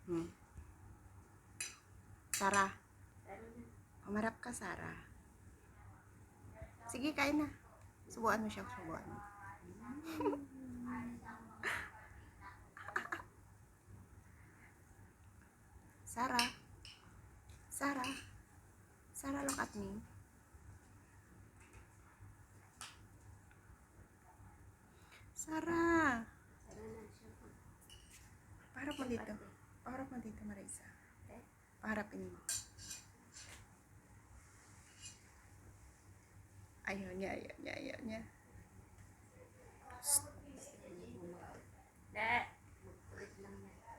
Hmm. Sarah. Umarap ka, Sarah. Sige, kain na. Subuan mo siya, subuan mo. Sarah. Sarah. Sarah, look at me. Sarah. Paharap mo dito. Paharap mo dito, Marisa. Paharapin mo. Ayaw niya, ayaw niya, ayaw niya.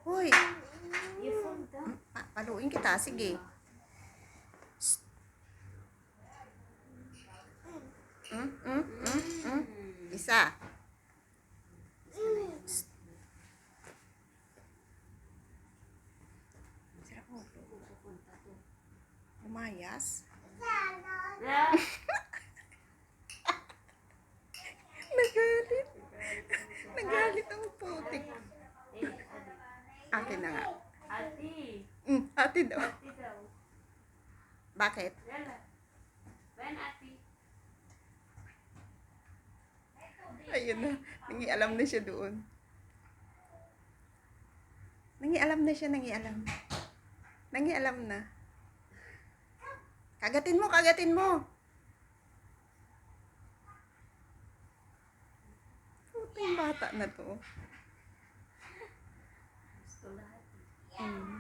Hoy! Paluin kita, sige. Isa. Sarap mo. Lumayas. Nagalit. Nagalit ang putik. Akin na nga. Ati. Ate daw. Ati daw. Bakit? Ben, ati. Ayun na. Nangialam na siya doon. Nangialam na siya, nangialam. Nangialam na. Kagatin mo, kagatin mo. Puting bata na to. Gusto lahat. Mm.